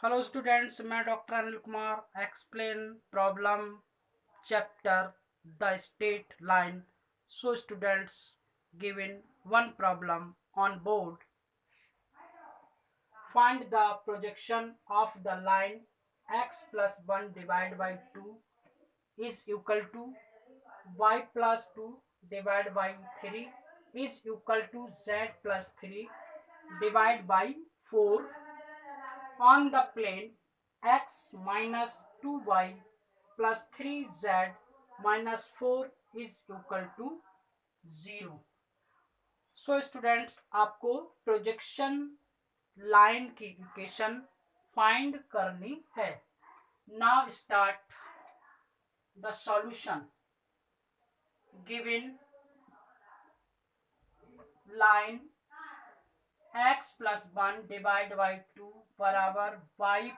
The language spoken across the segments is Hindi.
हेलो स्टूडेंट्स, मैं doctor Anil Kumar explain problem chapter the straight line. So students, given one problem on board, find the projection of the line x plus 1 divided by 2 is equal to y plus 2 divided by 3 is equal to z plus 3 divided by 4 on the plane x minus 2y plus 3z minus 4 is equal to 0. So students, आपको प्रोजेक्शन लाइन की इक्वेशन फाइंड करनी है. Now start the solution. Given line x plus 1 divide by 2 बराबर y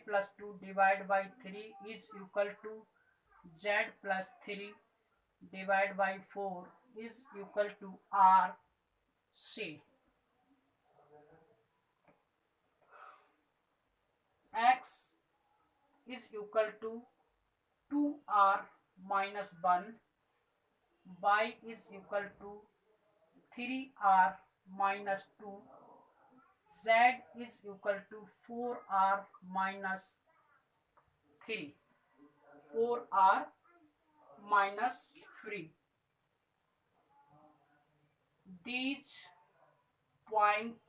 plus 2 divide by 3 is equal to z plus 3 divide by 4 is equal to r. C x is equal to 2r minus 1, y is equal to 3r minus 2, z is equal to 4r minus 3, 4r minus 3. These point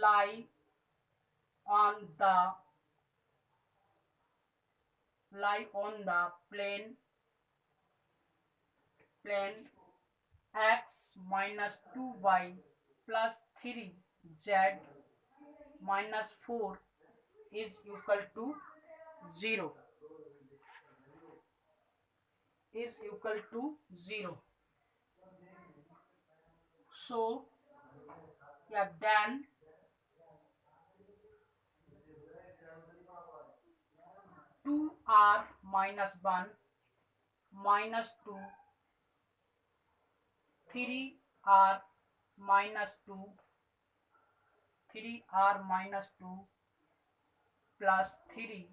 lie on the plane x minus 2y plus 3z minus 4 is equal to 0. So yeah, then 2r minus 1 minus 2, 3r minus 2, 3r minus 2 plus 3,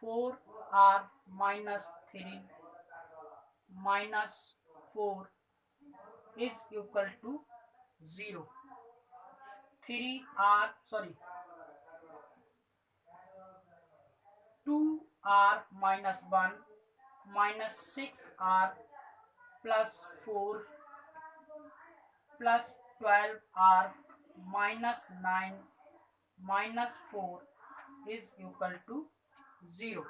4r minus 3 minus 4 is equal to 0. 2r minus 1 minus 6r plus 4 plus 12r minus 9 minus 4 is equal to 0.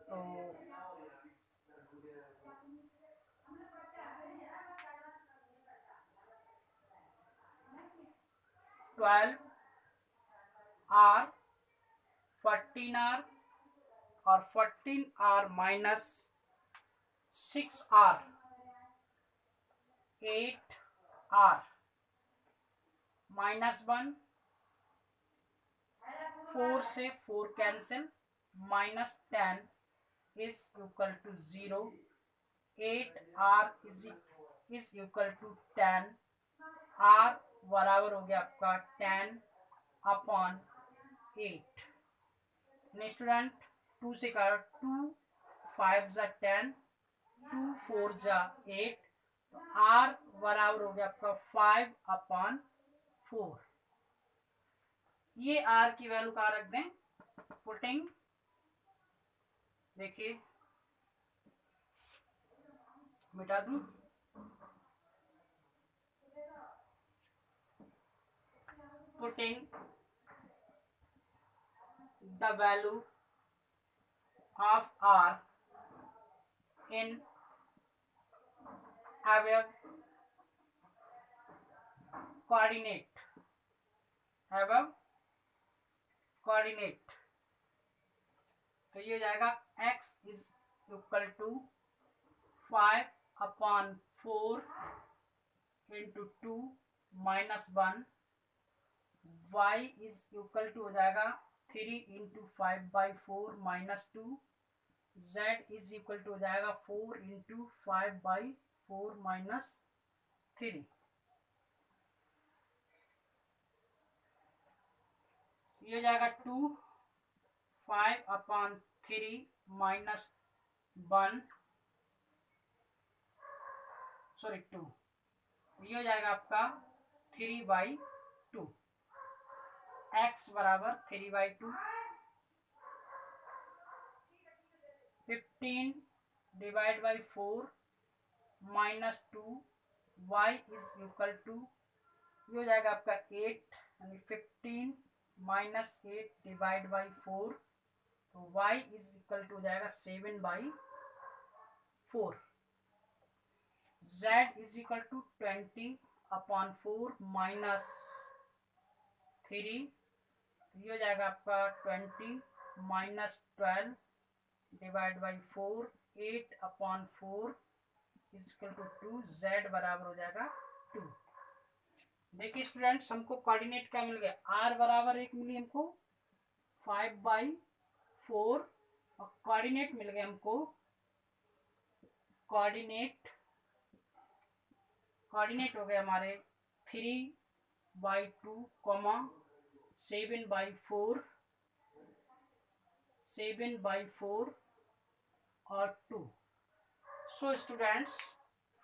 तो 12r, 14r और 14r minus 6r 8r minus 1, 4 से 4 cancel, minus 10 is equal to 0. 8r is equal to 10. r बराबर हो गया आपका 10 अपॉन 8. स्टूडेंट 2 से कर 2 5 जा 10, 2 4 जा 8, तो r बराबर हो गया आपका 5 अपॉन 4. ये r की वैल्यू कहाँ रख दें? पुटिंग, देखिए मिटा दूं. Putting the value of r in above coordinate, तो ये हो जाएगा x is equal to 5 upon 4 into 2 minus 1, y is equal to हो जाएगा 3 into 5 by 4 minus 2, z is equal to हो जाएगा 4 इंटू 5 बाई 4 माइनस 3. ये हो जाएगा 2, 5/3 माइनस 1, सॉरी 2, ये हो जाएगा आपका 3/2, x बराबर 3/2, 15 divide by 4 minus 2, y is equal to, ये हो जाएगा आपका 8, यानी 15 माइनस 8 डिवाइड बाई 4, तो y इज इक्वल टू हो जाएगा 7/4, z is equal to 20/4 minus 3, ये हो जाएगा आपका 20 minus 12 divide by 4, 8/4 equal to 2, z बराबर हो जाएगा 2। देखिए स्टूडेंट्स, हमको कोऑर्डिनेट क्या मिल गया, r बराबर 1 मिली हमको 5/4, और कोऑर्डिनेट मिल गया हमको, कोऑर्डिनेट हो गए हमारे 3/2, 7/4 और 2। So students,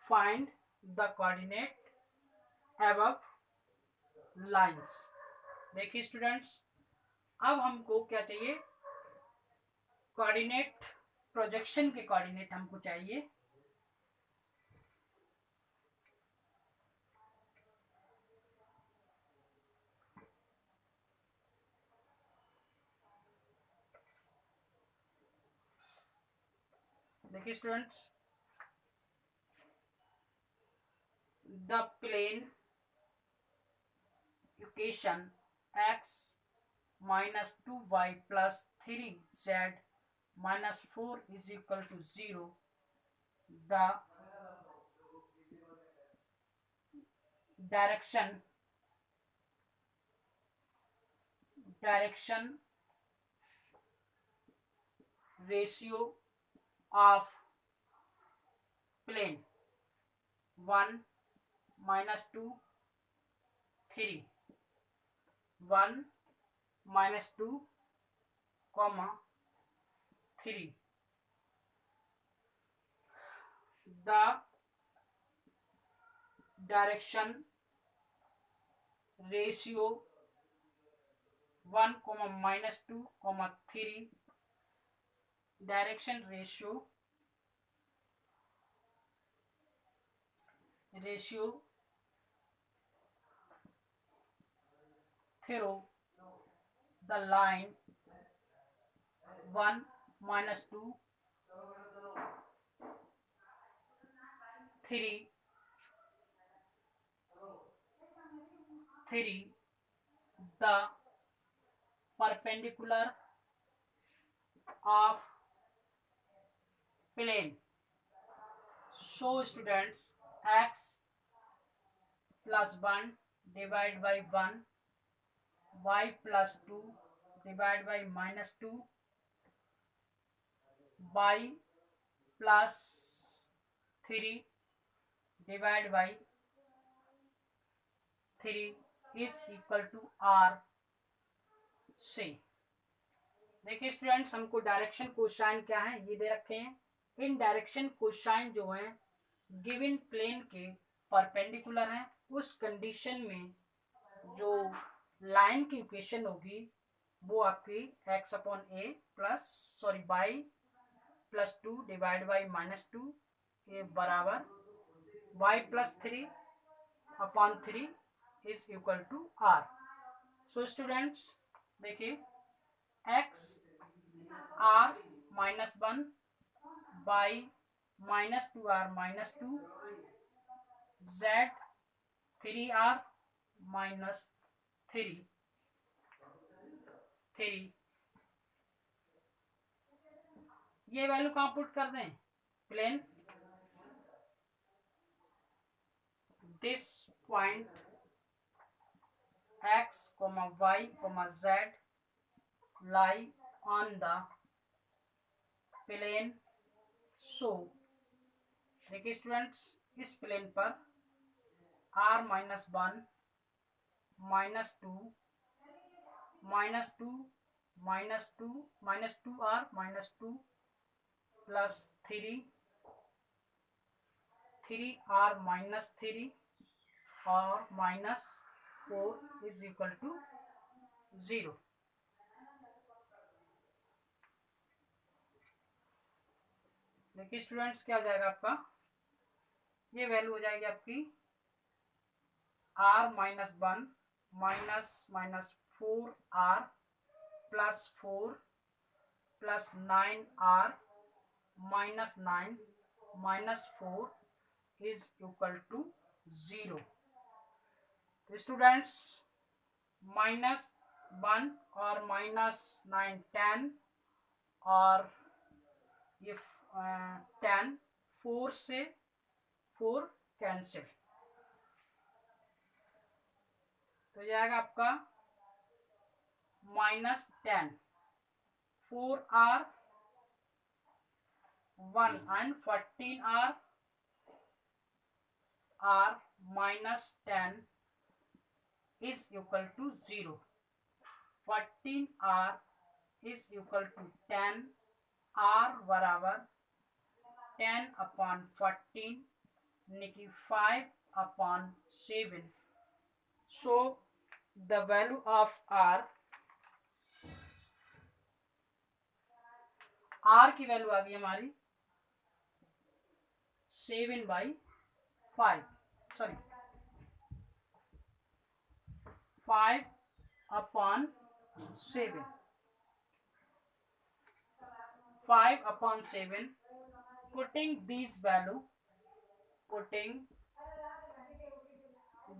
find the coordinate above lines. देखिए स्टूडेंट्स, अब हमको क्या चाहिए, कोऑर्डिनेट, प्रोजेक्शन के कोऑर्डिनेट हमको चाहिए। देखिए students, the plane equation x minus 2y plus 3z minus 4 is equal to 0, the direction ratio of plane 1 minus 2 3, 1 minus 2 comma 3, the direction ratio 1 comma minus 2 comma 3, direction ratio through the line 1 minus 2 3 the perpendicular of plane. So students, x plus 1 divided by 1, y plus 2 divided by minus 2, y plus 3 divided by 3 is equal to r से। देखिए स्टूडेंट्स, हमको डायरेक्शन कोसाइन क्या है ये दे रखे हैं। इन डायरेक्शन कोसाइन जो है गिवन प्लेन के परपेंडिकुलर हैं। उस कंडीशन में जो लाइन की इक्वेशन होगी वो आपकी x/a plus by plus 2 divide by minus 2 के बराबर y plus 3/3 is equal to r। So students देखिए, x r minus 1 by minus 2r minus 2, z 3r minus 3 ये वैल्यू कहाँ पुट कर दें, plane this point x, y, z lie on the plane. So देखिए स्टूडेंट्स, इस प्लेन पर r -1 -2 -2 -2 -2r -2 प्लस 3r -3 और -4 इज इक्वल टू 0। देखिए स्टूडेंट्स, क्या हो जाएगा आपका, ये वैल्यू हो जाएगी आपकी r -1 -4r +4 plus 9r -9 -4 is equal to 0। तो स्टूडेंट्स, -1 और -9 10 और ये 10, 4 से 4 कैंसिल, तो जाएगा आपका -10 4r 1 and 14r r -10 is equal to 0। 14r is equal to 10, r बराबर 10/14 यानी कि 5/7। So the value of r की वैल्यू आ गई हमारी 7/5, sorry 5/7, 5/7। putting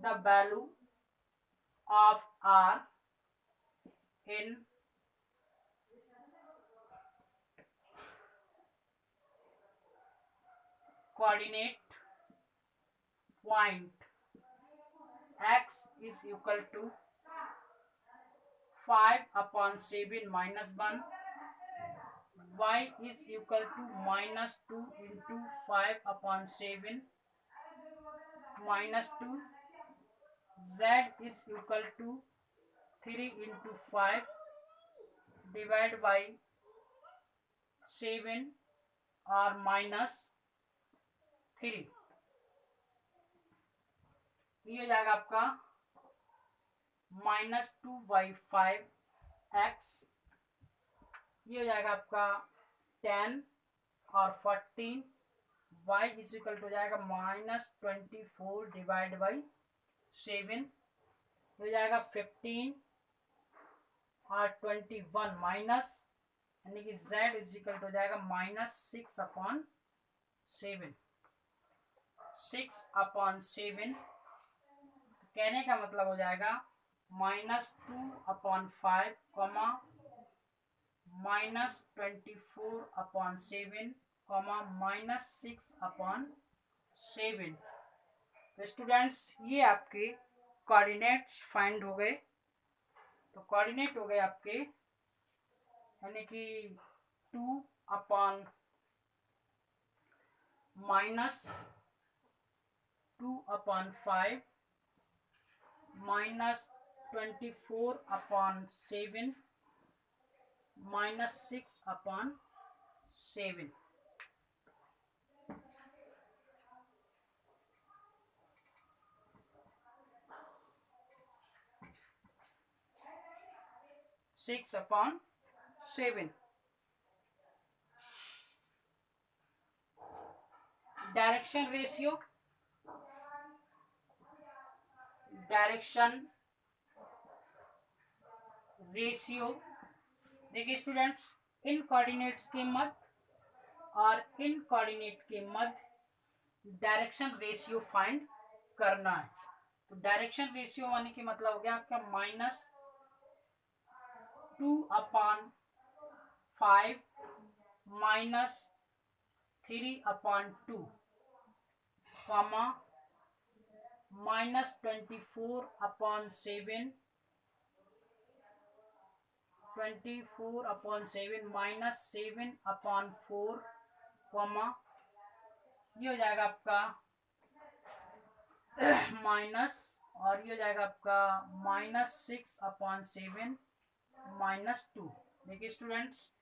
the value of r in coordinate point x is equal to 5/7 -1, y is equal to -2 into 5/7 -2, z is equal to 3 into 5 divided by 7 और -3, ये हो जाएगा आपका -2/5x, ये हो जाएगा आपका 10 और 14, y इज इक्वल टू हो जाएगा -24 डिवाइड बाई 7, हो जाएगा 15 और 21 माइनस, यानी कि z इज इक्वल टू हो जाएगा -6/7, 6/7। कहने का मतलब हो जाएगा -2/5, -24/7, -6/7। तो स्टूडेंट्स, ये आपके कोऑर्डिनेट्स फाइंड हो गए। तो कोऑर्डिनेट हो गए आपके, यानी कि 2 अपॉन -2/5 -24/7 -6/7। 6/7। डायरेक्शन रेशियो देखिए स्टूडेंट्स, इन कोऑर्डिनेट्स के मध्य और इन कोऑर्डिनेट के मध्य डायरेक्शन रेशियो फाइंड करना है। तो डायरेक्शन रेशियो माने कि मतलब हो गया आपका -2/5 -3/2, -24/7 -7/4, ये हो जाएगा आपका माइनस, और ये हो जाएगा आपका -6/7 -2। देखिए स्टूडेंट्स,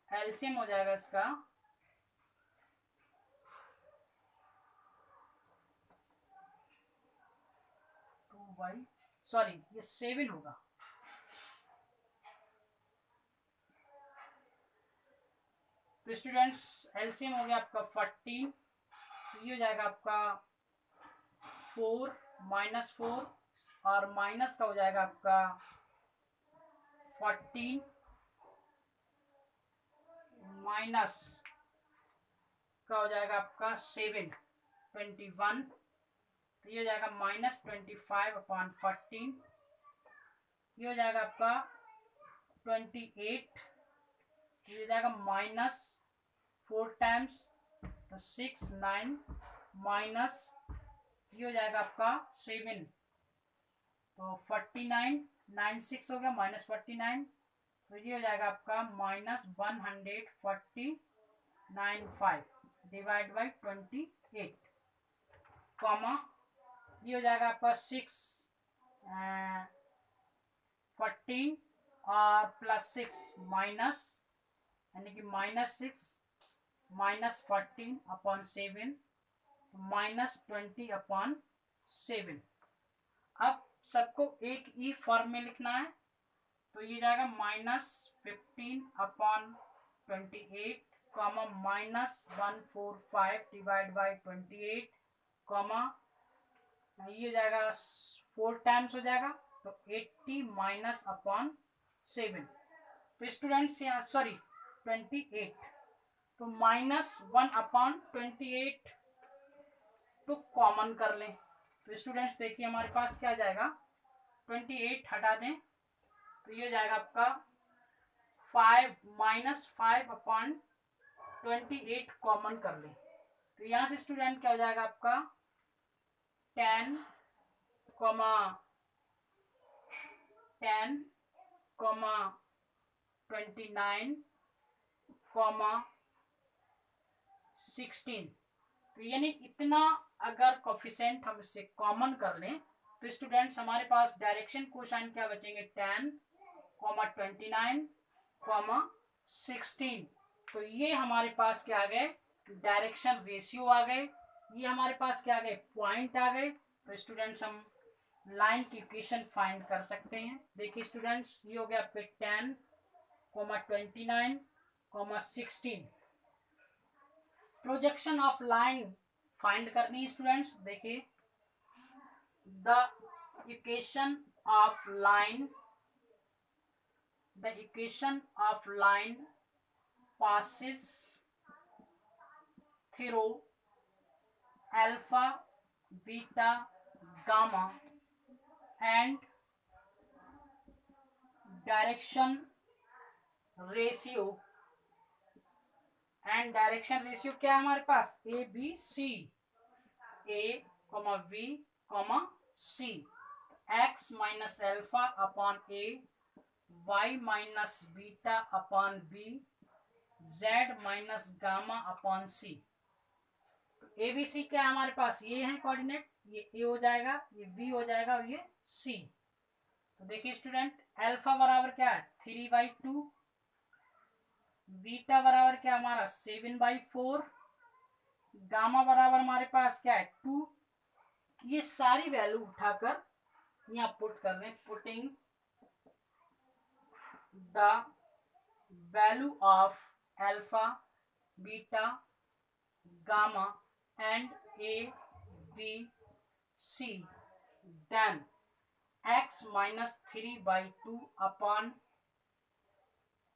एलसीएम हो जाएगा इसका 2 सॉरी ये 7 होगा। तो स्टूडेंट्स एलसीएम हो गया आपका 14, ये हो जाएगा आपका 4 -4 और माइनस का हो जाएगा आपका 14 माइनस का हो जाएगा आपका 7 21। तो ये हो जाएगा -25/14। ये हो जाएगा आपका 28। ये हो जाएगा -4 टाइम्स तो 6 9 माइनस ये हो जाएगा आपका 7 तो 49 9 6 हो गया -49। तो ये हो जाएगा आपका -149.5 डिवाइड बाई 28 कॉमा ये हो जाएगा आपका 6 14 और +6 माइनस यानी कि -6 -14/7 -20/7। अब सबको एक ही फॉर्म में लिखना है। तो ये जाएगा -15/28 कॉमा -145 डिवाइड बाई 28 कॉमा ये जाएगा 4 टाइम्स हो जाएगा तो 80 -/7। तो स्टूडेंट्स यहाँ सॉरी 28 तो -1/28 तो कॉमन कर लें। तो स्टूडेंट्स देखिए हमारे पास क्या जाएगा 28 हटा दें तो ये जाएगा आपका 5 -5/28 कॉमन कर लें। तो यहाँ से स्टूडेंट क्या हो जाएगा आपका 10 29 16। तो यानी इतना अगर कोफिशिएंट हम इससे कॉमन कर लें तो स्टूडेंट्स हमारे पास डायरेक्शन कोसाइन क्या बचेंगे 10 29 16। तो ये हमारे पास क्या आ गए डायरेक्शन रेशियो आ गए। ये हमारे पास क्या आ गए पॉइंट आ गए। तो स्टूडेंट्स हम लाइन की इक्वेशन फाइंड कर सकते हैं। देखिए स्टूडेंट्स ये हो गया आपके 10 29 16 प्रोजेक्शन ऑफ लाइन फाइंड करनी है स्टूडेंट्स। देखिए the equation of line passes through alpha beta gamma and direction ratio क्या है हमारे पास A B C A B C X minus alpha upon A Y minus beta upon B Z minus gamma upon C. A B C क्या है हमारे पास ये है कोऑर्डिनेट ये ए हो जाएगा ये बी हो जाएगा और ये सी। तो देखिए स्टूडेंट अल्फा बराबर क्या है 3/2 बीटा बराबर क्या हमारा 7/4 गामा बराबर हमारे पास क्या है 2। ये सारी वैल्यू उठाकर यहाँ पुट कर रहे हैं putting the value of alpha beta gamma and a b c then x minus 3/2 upon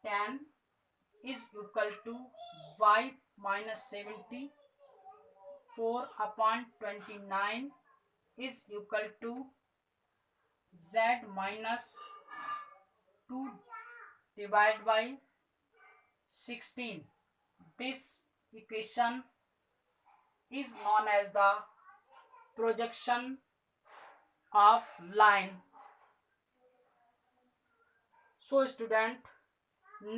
10 is equal to y minus 74 upon 29 is equal to z minus 2 divided by 16. This equation is known as the projection of line. So student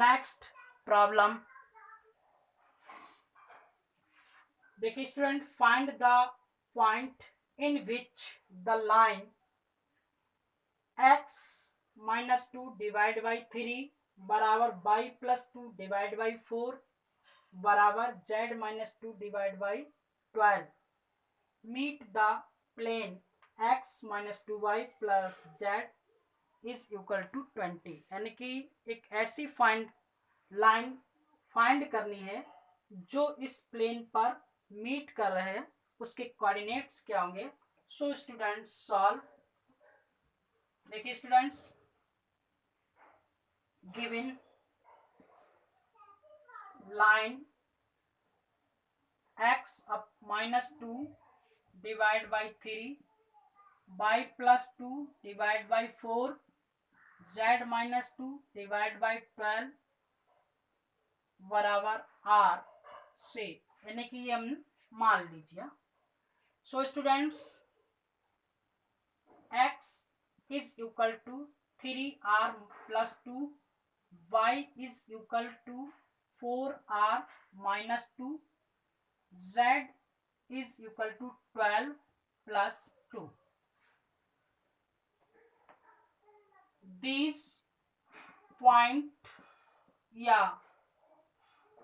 next problem देखिए student find the point in which the line x minus two divide by three बराबर by plus two divide by four बराबर Z minus two divide by 12। Meet the plane X minus two Y plus Z is equal to 20। यानी कि एक ऐसी लाइन फाइंड करनी है जो इस प्लेन पर मीट कर रहे हैं, उसके कोऑर्डिनेट्स क्या होंगे। So students solve. देखिए students, given line x up minus two divide by three by plus two divide by four Z minus two divide by 12 बराबर आर से, यानी कि हम मान लीजिए। So students x is equal to 3r plus two, y is equal to 4r minus two, z is equal to 12 plus 2। These point या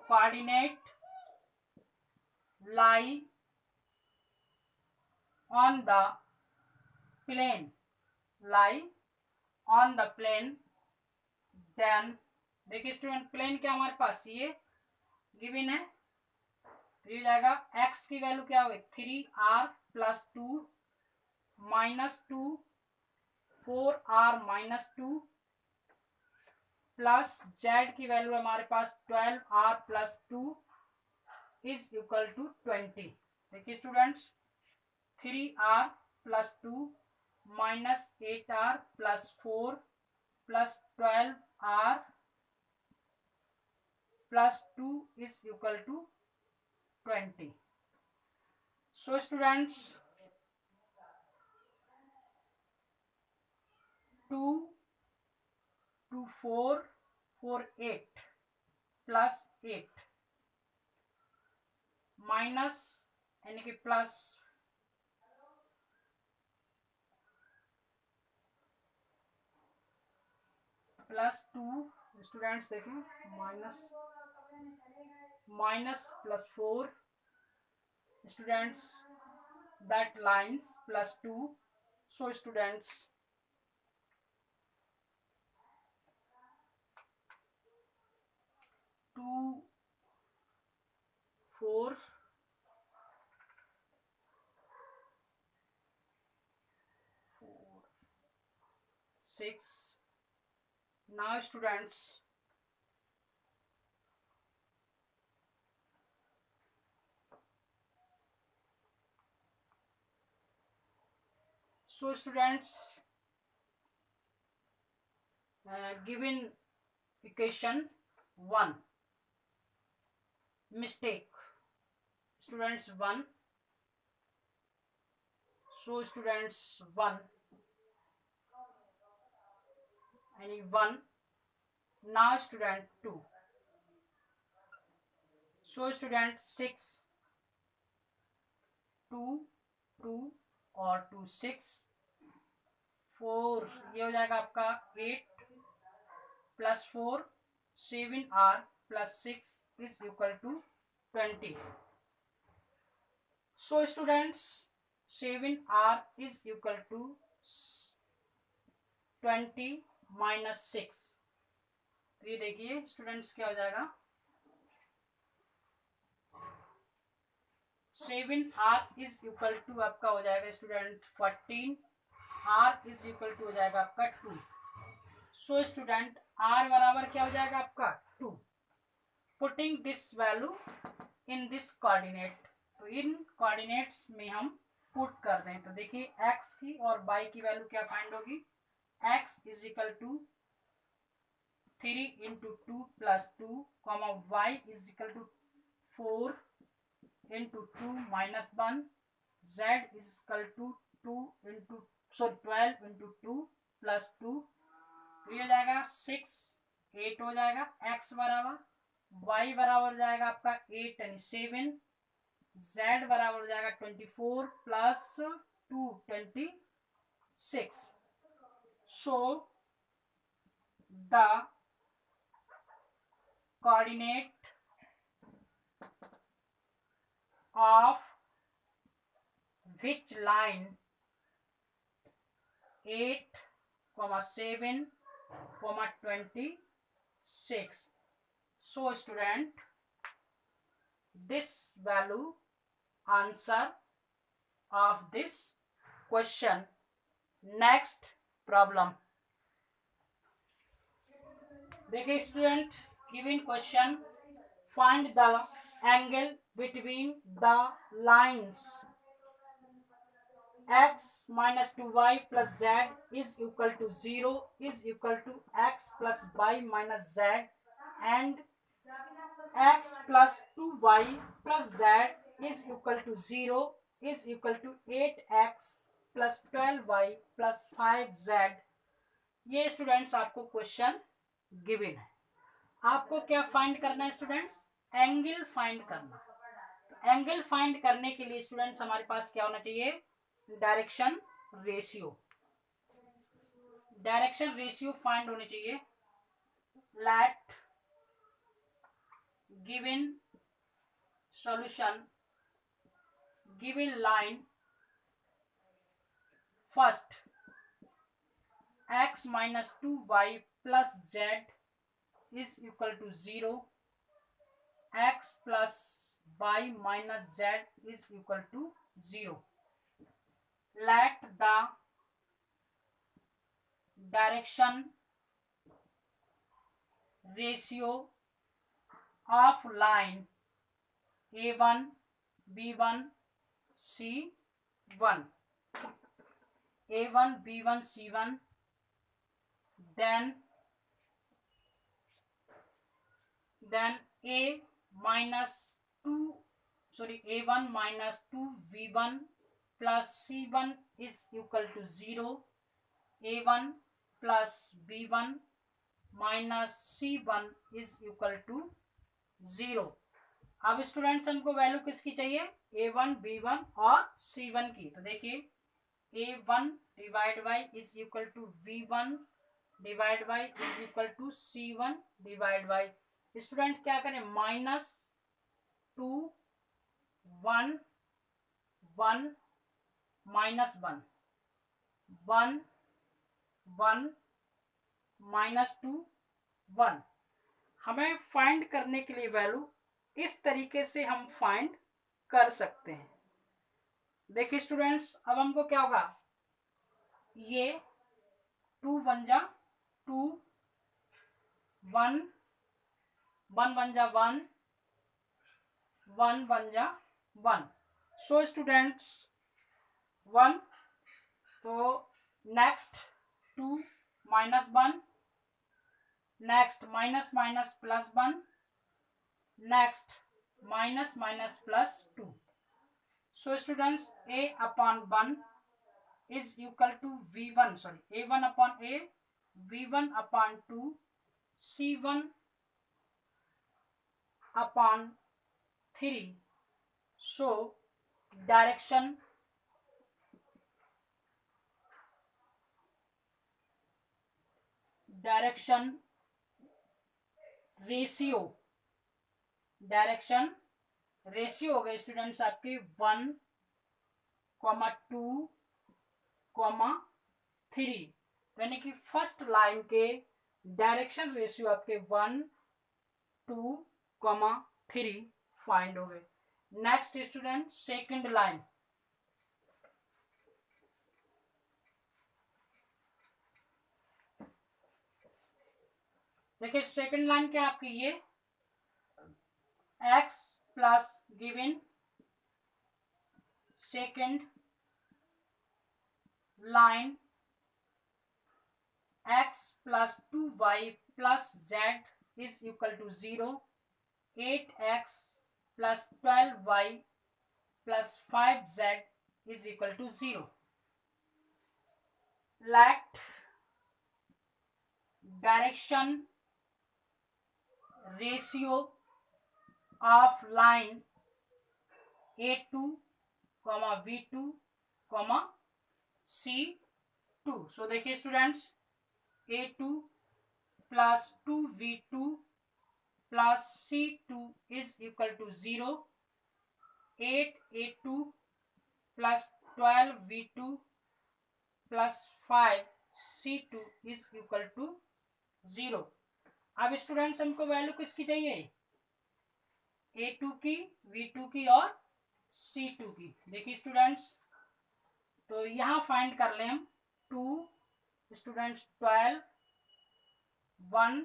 coordinate lie on the plane, lie on the plane। then देखिए स्टूडेंट, प्लेन क्या हमारे पास ये गिवन है, तो ये जाएगा x की वैल्यू क्या होगी 3r plus two minus two 4r minus two plus z की वैल्यू हमारे पास 12r plus two is equal to 20। देखिए students, 3r plus two minus 8r plus 4 plus 12r plus 2 is equal to 20। So students 2 2 4 4 8 plus 8 minus यानी कि प्लस प्लस टू, स्टूडेंट्स देखिए minus plus 4 students that lines plus 2। So students 2 4 6। now students so students given equation 1 mistake students 1। so students 1 any 1। now student 2। so student 6 2 2 और 2 6 4, ये हो जाएगा आपका 8 plus 4 7r plus 6 is equal to 20। So students 7r is equal to 20 minus 6। तो ये देखिए स्टूडेंट्स क्या हो जाएगा 7r इज इक्वल टू आपका हो जाएगा student 14, r is equal to हो जाएगा आपका 2। सो स्टूडेंट r बराबर क्या हो जाएगा आपका 2। Putting this value in this coordinate, तो इन कोऑर्डिनेट्स में हम पुट कर दें तो देखिए x की और y की वैल्यू क्या फाइंड होगी। x is equal to 3 into 2 plus 2 comma y is equal to 4 into 2 minus 1 z is equal to 2 into 12 into 2 plus 2, तो ये हो जाएगा 6 8 हो जाएगा। x बराबर y बराबर हो जाएगा आपका 8 यानी 7, z बराबर हो जाएगा 24 plus 2 26। So the coordinate of which line 8, 7, 26. So student, this value answer of this question. Next problem देखिए student, given question, find the angle between the lines x minus 2y plus z is equal to 0 is equal to x plus y minus z and x plus 2y plus z is equal to 0 is equal to 8x plus 12y plus 5z। ये स्टूडेंट्स आपको क्वेश्चन गिवन है। आपको क्या फाइंड करना है स्टूडेंट्स? एंगल फाइंड करना। एंगल फाइंड करने के लिए स्टूडेंट्स हमारे पास क्या होना चाहिए? Direction ratio. Direction ratio find होनी चाहिए। Let given solution given line first x minus 2y plus z is equal to 0, x plus y minus z is equal to 0. Let the direction ratio of line A1, B1, C1, A1, B1, C1, then A minus 2, A1 minus 2V1 plus C1 is equal to 0, A1 plus B1 minus C1 is equal to 0। अब स्टूडेंट्स हमको वैल्यू किसकी चाहिए? A1, B1 और C1 की। तो देखिए A1 divide by is equal to V1 divide by is equal to C1 divide by, student क्या करें? -2 1 1 -1 1 1 -2 1। हमें फाइंड करने के लिए वैल्यू इस तरीके से हम फाइंड कर सकते हैं। देखिए स्टूडेंट्स, अब हमको क्या होगा? ये 2 1 जा 2, 1 1 1 जा 1, 1 1 जा 1। सो स्टूडेंट्स 1, तो next 2 -1, next minus minus plus 1, next minus minus plus 2। So students a upon 1 is equal to V1, A1 upon A, V1 upon 2, C1 upon 3। So direction ratio हो गए स्टूडेंट्स आपके 1, 2, 3, यानी कि फर्स्ट लाइन के डायरेक्शन रेशियो आपके 1, 2, 3 फाइंड हो गए। नेक्स्ट स्टूडेंट सेकंड लाइन, देखिए सेकंड लाइन क्या आपकी? ये x plus given second line x plus 2y plus z is equal to 0, 8x plus 12y plus 5z is equal to 0। Let direction ratio of line A2, V2, C2। So देखिए students A2 plus 2v2 plus c2 is equal to 0, 8a2 plus 12v2 plus 5c2 is equal to 0। अब स्टूडेंट्स हमको वैल्यू किसकी चाहिए, a2 की, v2 की और c2 की। देखिए स्टूडेंट्स, तो यहां फाइंड कर ले हम 2 स्टूडेंट्स 12, 1,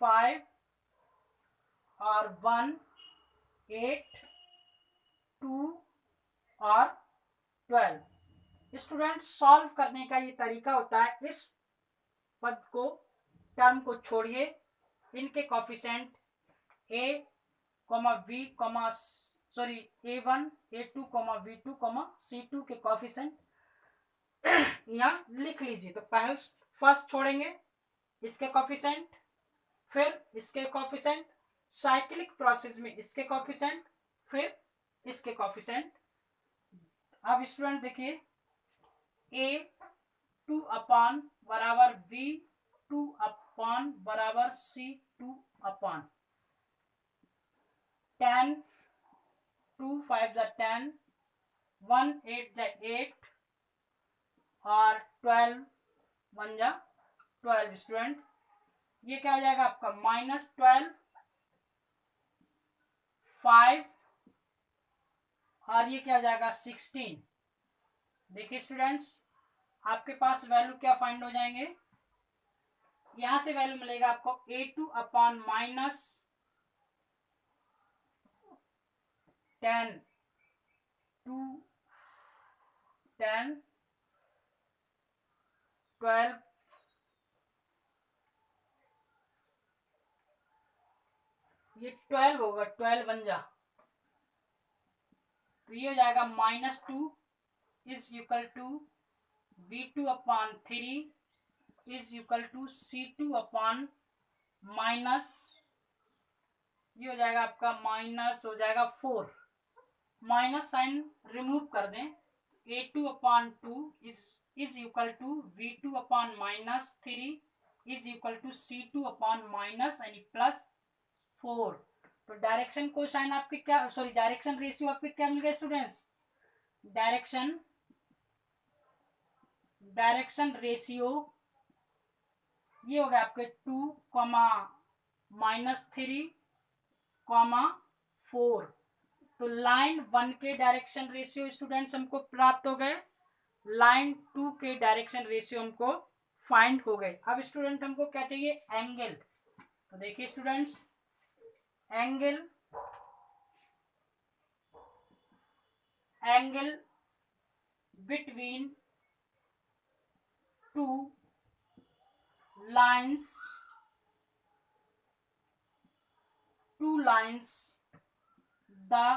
5 और 1, 8, 2 और 12। स्टूडेंट्स सॉल्व करने का ये तरीका होता है, इस पद को, टर्म को छोड़िए, इनके coefficient a, v, sorry a1, a2, v2, c2 के कोफिशिएंट यहाँ लिख लीजिए। तो पहले फर्स्ट छोड़ेंगे इसके कोफिशिएंट, फिर इसके कोफिशिएंट, साइक्लिक प्रोसेस में इसके कोफिशिएंट, फिर इसके कोफिशिएंट। अब स्टूडेंट देखिए, a2 अपॉन बराबर v2 अपॉन बराबर c2 अपॉन 10, 2 5 जा 10, 1 8 जा 8 और 12 1 जा 12। स्टूडेंट ये क्या हो जाएगा आपका -12, 5 और ये क्या हो जाएगा 16। देखिए स्टूडेंट्स, आपके पास वैल्यू क्या फाइंड हो जाएंगे, यहां से वैल्यू मिलेगा आपको a2 अपॉन -10, 2, 10, 12, ये 12 होगा, 12 बन जा, तो ये हो जाएगा -2 is equal to v2 upon 3 is equal to c2 upon minus, ये हो जाएगा आपका माइनस हो जाएगा 4, माइनस साइन रिमूव कर दें, a2 upon 2 is equal to v2 upon -3 is equal to c2 upon minus यानी +4। तो डायरेक्शन को साइन आपके क्या, सॉरी डायरेक्शन रेशियो आपके क्या मिल गया स्टूडेंट्स, डायरेक्शन रेशियो ये हो गया आपके 2, -3, 4। तो लाइन 1 के डायरेक्शन रेशियो स्टूडेंट्स हमको प्राप्त हो गए, लाइन 2 के डायरेक्शन रेशियो हमको फाइंड हो गए। अब स्टूडेंट हमको क्या चाहिए, एंगल। तो देखिए students, angle between two lines, the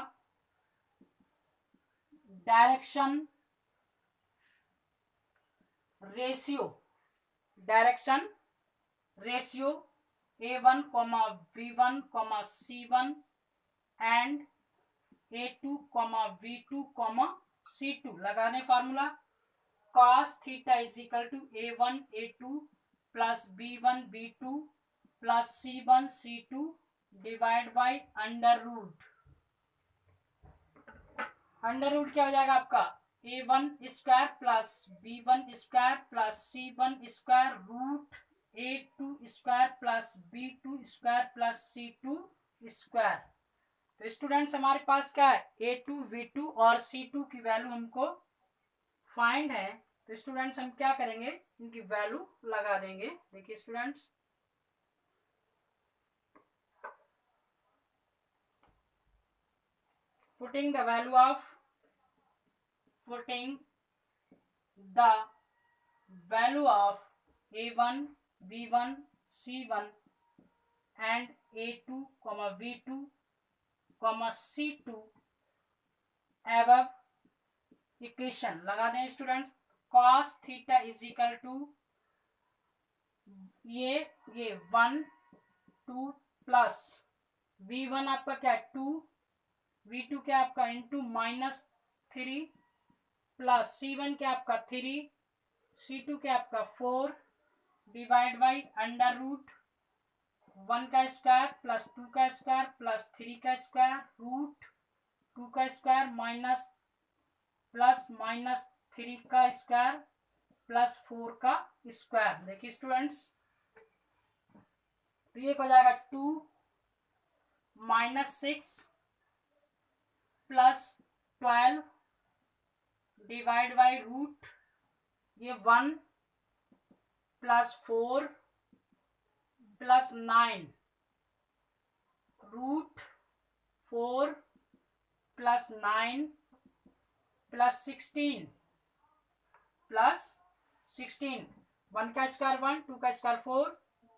direction ratio a1, v1, c1 and a2, v2, c2 लगाने formula, cos theta is equal to a1 a2 plus b1 b2 plus c1 c2 divide by under root क्या हो जाएगा आपका a1 square plus b1 square plus c1 square root a2 square plus b2 square plus c2 square. तो स्टूडेंट्स हमारे पास क्या है, a2 v2 और c2 की वैल्यू हमको फाइंड है। तो स्टूडेंट्स हम क्या करेंगे, इनकी वैल्यू लगा देंगे। देखिए students, putting the value of a1 b1 c1 and a2 v2 c2 above equation लगा दें students. cos theta is equal to ये 1 2 प्लस v1 आपका क्या है 2, v2 क्या आपका इंटू -3 प्लस c1 क्या आपका 3, c2 क्या आपका 4 डिवाइड बाई अंडर रूट 1 का स्क्वायर प्लस 2 का स्क्वायर प्लस 3 का स्क्वायर रूट 2 का स्क्वायर माइनस प्लस माइनस 3 का स्क्वायर प्लस 4 का स्क्वायर। देखिए स्टूडेंट्स, तो ये हो जाएगा 2 minus 6 plus 12 divide by root ये 1 plus 4 plus 9 root 4 plus 9 plus 16 plus 16। 1 का स्क्वायर 1, 2 का स्क्वायर 4,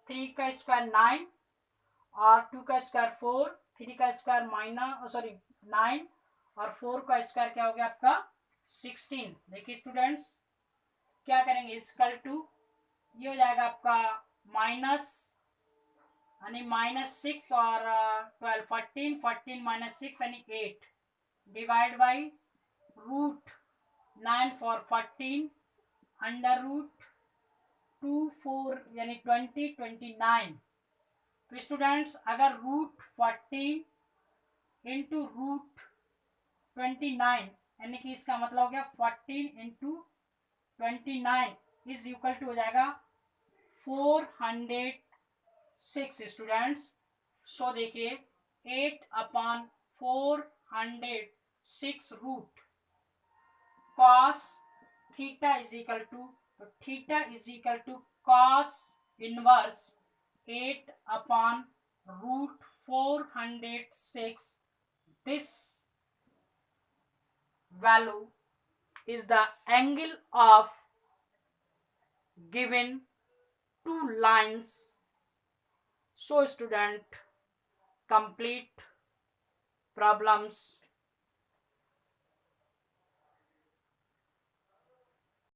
3 का स्क्वायर 9 और 2 का स्क्वायर 4, 3 का स्क्वायर माइनस 9 और 4 का स्क्वायर क्या हो गया आपका 16। देखिए स्टूडेंट्स, क्या करेंगे इक्वल टू ये हो जाएगा आपका माइनस यानी -6 और 12 14 14 माइनस 6 यानी 8 divide by root 9 for 14 under root 2 4 यानी 20 29। तो स्टूडेंट्स अगर रूट 14 इंटू रूट 29 यानी कि इसका मतलब हो गया 14 इंटू 29 इज इक्वल टू हो जाएगा 406 स्टूडेंट्स। सो देखिए 8/406 root cos theta is equal to, तो theta is equal to cos inverse 8/√406। This value is the angle of given two lines. So student, complete problems